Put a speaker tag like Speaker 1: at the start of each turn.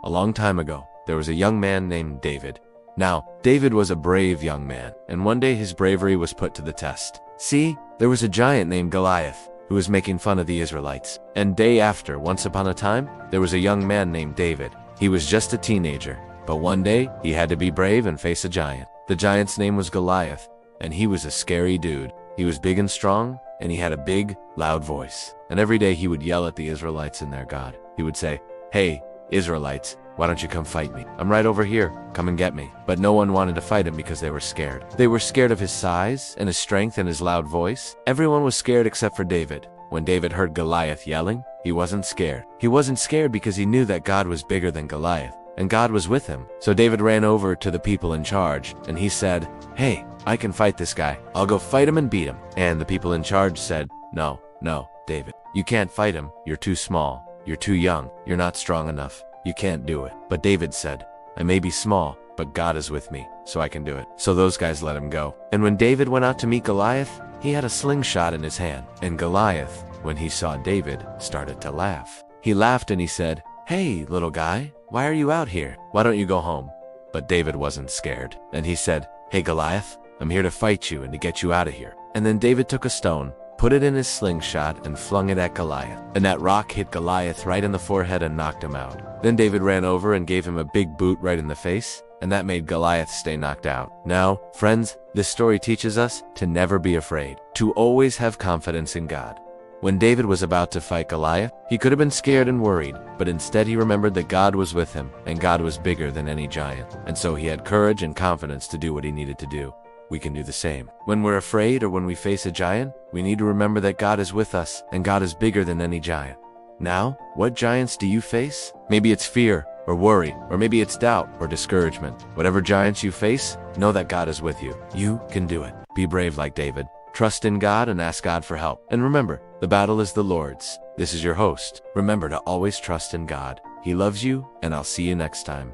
Speaker 1: A long time ago, there was a young man named David. Now, David was a brave young man, and one day his bravery was put to the test. See, there was a giant named Goliath who was making fun of the Israelites. And day after, once upon a time, there was a young man named David. He was just a teenager, but one day he had to be brave and face a giant. The giant's name was Goliath, and he was a scary dude. He was big and strong, and he had a big, loud voice. And every day he would yell at the Israelites and their God. He would say, "Hey, Israelites, why don't you come fight me? I'm right over here. Come and get me." But no one wanted to fight him because they were scared. They were scared of his size and his strength and his loud voice. Everyone was scared except for David. When David heard Goliath yelling, he wasn't scared. He wasn't scared because he knew that God was bigger than Goliath, and God was with him. So David ran over to the people in charge, and he said, "Hey, I can fight this guy. I'll go fight him and beat him." And the people in charge said, No, David, you can't fight him. You're too small. You're too young. You're not strong enough. You can't do it." But David said, "I may be small, but God is with me, so I can do it." So those guys let him go. And when David went out to meet Goliath, he had a slingshot in his hand. And Goliath, when he saw David, started to laugh. He laughed and he said, "Hey, little guy, why are you out here? Why don't you go home?" But David wasn't scared. And he said, "Hey, Goliath, I'm here to fight you and to get you out of here." And then David took a stone, put it in his slingshot, and flung it at Goliath. And that rock hit Goliath right in the forehead and knocked him out. Then David ran over and gave him a big boot right in the face, and that made Goliath stay knocked out. Now, friends, this story teaches us to never be afraid, to always have confidence in God. When David was about to fight Goliath, he could have been scared and worried, but instead he remembered that God was with him, and God was bigger than any giant. And so he had courage and confidence to do what he needed to do. We can do the same. When we're afraid or when we face a giant, we need to remember that God is with us, and God is bigger than any giant. Now, what giants do you face? Maybe it's fear or worry, or maybe it's doubt or discouragement. Whatever giants you face, know that God is with you. You can do it. Be brave like David. Trust in God and ask God for help. And remember, the battle is the Lord's. This is your host. Remember to always trust in God. He loves you, and I'll see you next time.